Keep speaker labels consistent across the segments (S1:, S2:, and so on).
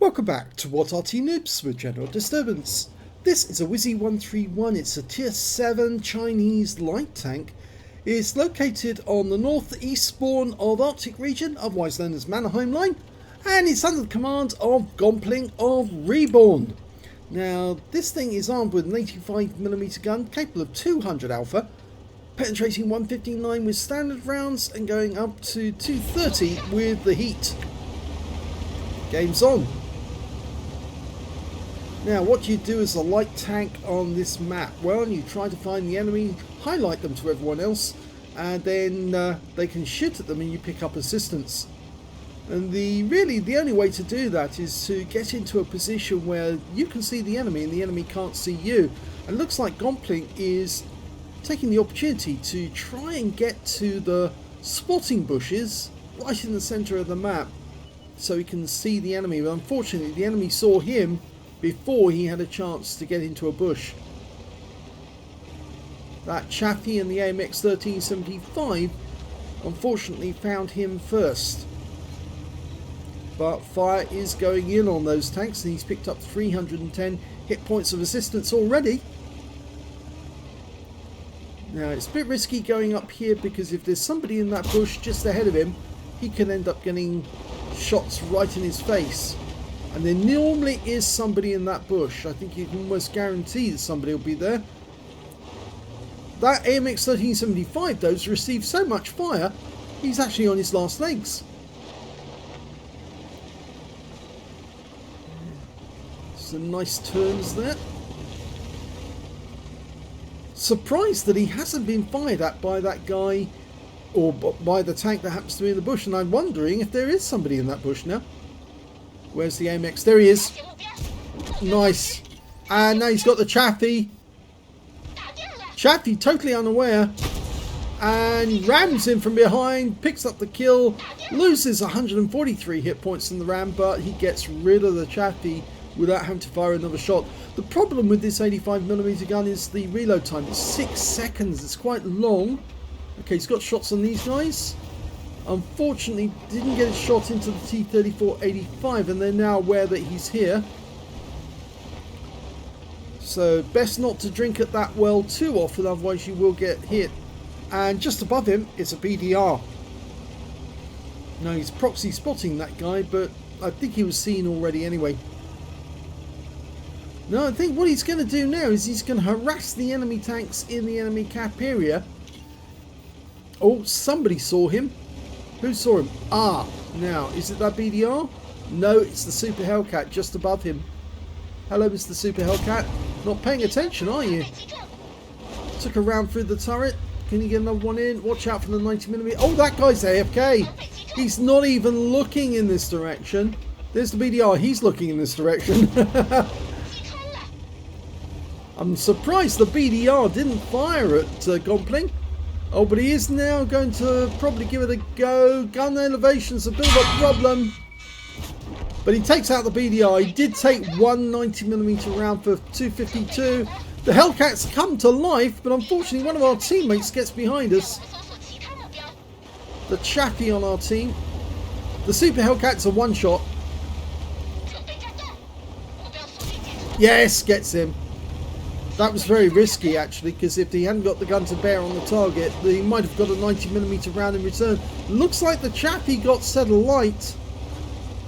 S1: Welcome back to What Arty Noobs with General Disturbance. This is a WZ-131. It's a Tier 7 Chinese light tank. It's located on the northeast spawn of Arctic region, otherwise known as Mannerheim Line, and it's under the command of Gompling of REBRN. Now, this thing is armed with an 85mm gun capable of 200 alpha, penetrating 159 with standard rounds and going up to 230 with the heat. Game's on. Now, what do you do as a light tank on this map? Well, you try to find the enemy, highlight them to everyone else, and then they can shoot at them and you pick up assistance. And really the only way to do that is to get into a position where you can see the enemy and the enemy can't see you. And it looks like Gompling is taking the opportunity to try and get to the spotting bushes right in the centre of the map so he can see the enemy. But unfortunately, the enemy saw him before he had a chance to get into a bush. That Chaffee and the AMX 1375 unfortunately found him first. But fire is going in on those tanks and he's picked up 310 hit points of assistance already. Now, it's a bit risky going up here because if there's somebody in that bush just ahead of him, he can end up getting shots right in his face. And there normally is somebody in that bush. I think you can almost guarantee that somebody will be there. That AMX 1375 though has received so much fire, he's actually on his last legs. Some nice turns there. Surprised that he hasn't been fired at by that guy or by the tank that happens to be in the bush, and I'm wondering if there is somebody in that bush now. Where's the AMX? There he is. Nice. And now he's got the Chaffee. Chaffee totally unaware. And rams in from behind. Picks up the kill. Loses 143 hit points in the ram. But he gets rid of the Chaffee without having to fire another shot. The problem with this 85mm gun is the reload time. It's 6 seconds. It's quite long. Okay, he's got shots on these guys. Unfortunately, didn't get a shot into the T-34-85, and they're now aware that he's here. So best not to drink at that well too often, otherwise you will get hit. And just above him is a BDR. Now he's proxy spotting that guy, but I think he was seen already anyway. Now I think what he's going to do now is he's going to harass the enemy tanks in the enemy cap area. Oh, somebody saw him. Who saw him? Ah, now, is it that BDR? No, it's the Super Hellcat just above him. Hello, Mr. Super Hellcat. Not paying attention, are you? Took a round through the turret. Can you get another one in? Watch out for the 90mm. Oh, that guy's AFK. He's not even looking in this direction. There's the BDR. He's looking in this direction. I'm surprised the BDR didn't fire at Gompling. Oh, but he is now going to probably give it a go. Gun elevation's a bit of a problem. But he takes out the BDR. He did take one 90mm round for 252. The Hellcats come to life, but unfortunately one of our teammates gets behind us. The Chaffee on our team. The Super Hellcat's a one-shot. Yes, gets him. That was very risky actually, because if he hadn't got the gun to bear on the target, he might have got a 90mm round in return. Looks like the Chaffee got set alight.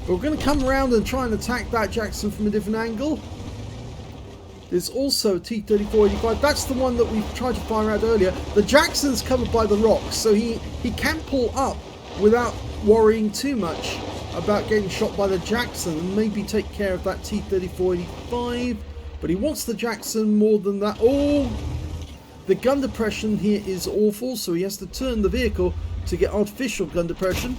S1: But we're going to come around and try and attack that Jackson from a different angle. There's also a T-34-85. That's the one that we tried to fire at earlier. The Jackson's covered by the rocks, so he can pull up without worrying too much about getting shot by the Jackson and maybe take care of that T-34-85. But he wants the Jackson more than that. Oh, the gun depression here is awful, so he has to turn the vehicle to get artificial gun depression.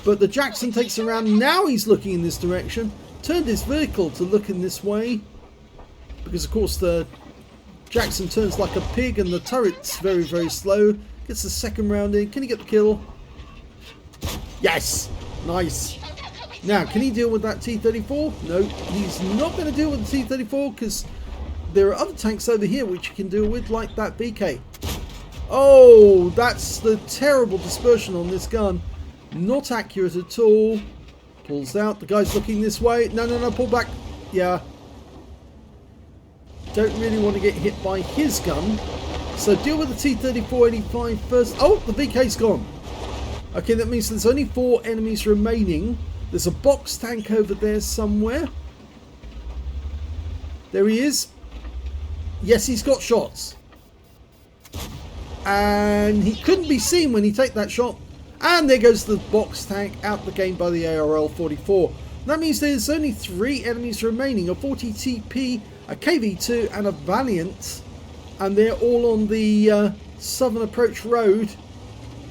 S1: But the Jackson takes around. Now he's looking in this direction. Turned his vehicle to look in this way. Because, of course, the Jackson turns like a pig and the turret's very, very slow. Gets the second round in. Can he get the kill? Yes! Nice. Now, can he deal with that T-34? No, he's not going to deal with the T-34 because there are other tanks over here which you can deal with, like that BK. Oh, that's the terrible dispersion on this gun. Not accurate at all. Pulls out. The guy's looking this way. No, no, no, pull back. Yeah. Don't really want to get hit by his gun. So deal with the T-3485 first. Oh, the VK's gone. Okay, that means there's only 4 enemies remaining. There's a box tank over there somewhere. There he is. Yes, he's got shots. And he couldn't be seen when he take that shot. And there goes the box tank out the game by the ARL-44. That means there's only 3 enemies remaining. A 40TP, a KV-2 and a Valiant. And they're all on the Southern Approach Road.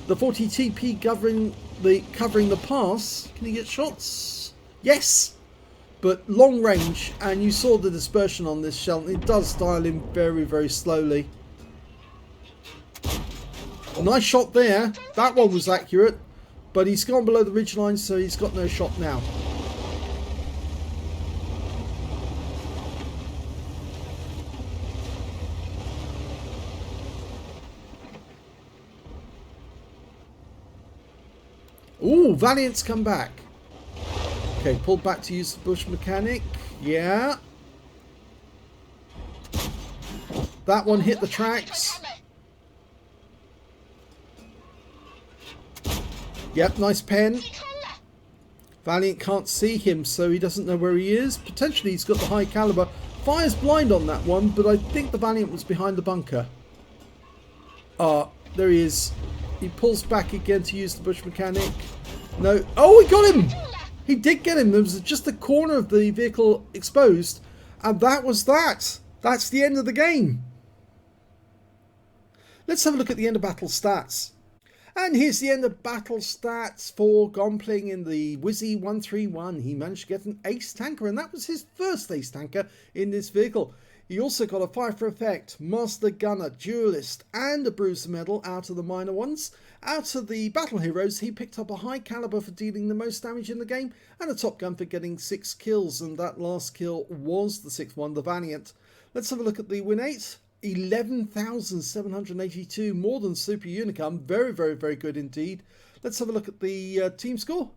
S1: The 40TP covering the pass. Can he get shots? Yes! But long range, and you saw the dispersion on this shell. It does dial in very, very slowly. A nice shot there. That one was accurate, but he's gone below the ridgeline, so he's got no shot now. Ooh, Valiant's come back. Okay, pulled back to use the bush mechanic. Yeah. That one hit the tracks. Yep, nice pen. Valiant can't see him, so he doesn't know where he is. Potentially he's got the high caliber. Fires blind on that one, but I think the Valiant was behind the bunker. There he is. He pulls back again to use the bush mechanic. No. Oh, he got him! He did get him. There was just the corner of the vehicle exposed. And that was that. That's the end of the game. Let's have a look at the end of battle stats. And here's the end of battle stats for Gompling in the WZ-131. He managed to get an ace tanker, and that was his first ace tanker in this vehicle. He also got a Fire for Effect, Master Gunner, Duelist, and a Bruiser Medal out of the minor ones. Out of the Battle Heroes, he picked up a high caliber for dealing the most damage in the game, and a Top Gun for getting 6 kills, and that last kill was the 6th one, the Valiant. Let's have a look at the win 8. 11,782, more than Super Unicum. Very, very, very good indeed. Let's have a look at the team score.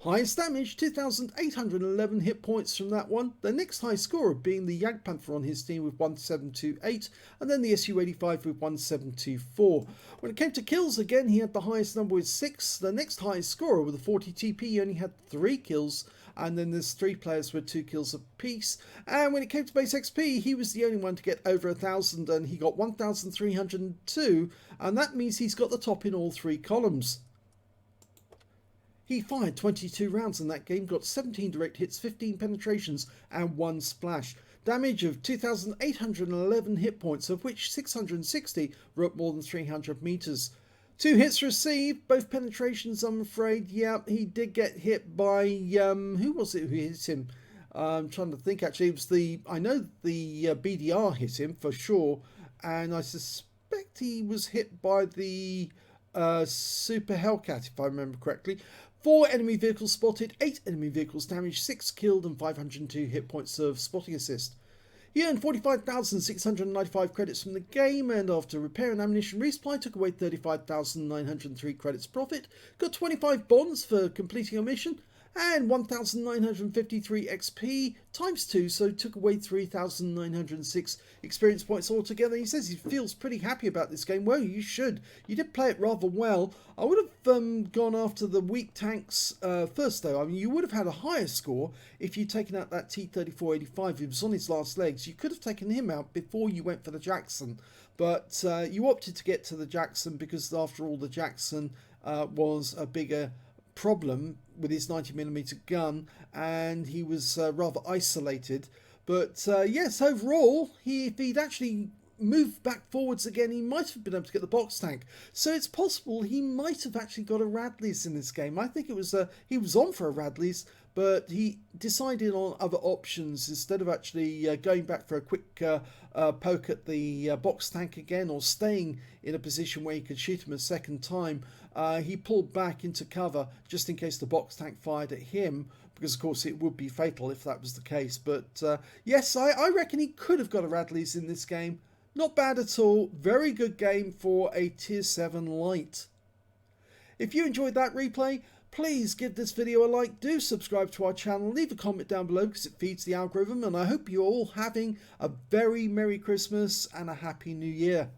S1: Highest damage, 2,811 hit points from that one. The next high scorer being the Jagdpanther on his team with 1728, and then the Su-85 with 1724. When it came to kills, again, he had the highest number with 6. The next highest scorer with a 40 TP only had 3 kills, and then there's 3 players with 2 kills apiece. And when it came to base XP, he was the only one to get over 1,000, and he got 1,302, and that means he's got the top in all 3 columns. He fired 22 rounds in that game, got 17 direct hits, 15 penetrations, and 1 splash. Damage of 2,811 hit points, of which 660 were up more than 300 meters. 2 hits received, both penetrations, I'm afraid. Yeah, he did get hit by, who was it who hit him? I'm trying to think, actually. It was I know the BDR hit him, for sure. And I suspect he was hit by the Super Hellcat, if I remember correctly. 4 enemy vehicles spotted, 8 enemy vehicles damaged, 6 killed, and 502 hit points of spotting assist. He earned 45,695 credits from the game, and after repair and ammunition resupply took away 35,903 credits profit, got 25 bonds for completing a mission, and 1,953 XP times 2, so took away 3,906 experience points altogether. He says he feels pretty happy about this game. Well, you should. You did play it rather well. I would have gone after the weak tanks first, though. I mean, you would have had a higher score if you'd taken out that T-3485. He was on his last legs. You could have taken him out before you went for the Jackson. But you opted to get to the Jackson because, after all, the Jackson was a bigger problem with his 90mm gun, and he was rather isolated. But yes, overall, if he'd actually moved back forwards again, he might have been able to get the box tank. So it's possible he might have actually got a Radley's in this game. I think it was he was on for a Radley's, but he decided on other options instead of actually going back for a quick poke at the box tank again, or staying in a position where he could shoot him a second time. He pulled back into cover just in case the box tank fired at him, because of course it would be fatal if that was the case. But yes, I reckon he could have got a Radley's in this game. Not bad at all. Very good game for a Tier 7 light. If you enjoyed that replay, Please give this video a like, do subscribe to our channel, leave a comment down below because it feeds the algorithm, and I hope you're all having a very Merry Christmas and a Happy New Year.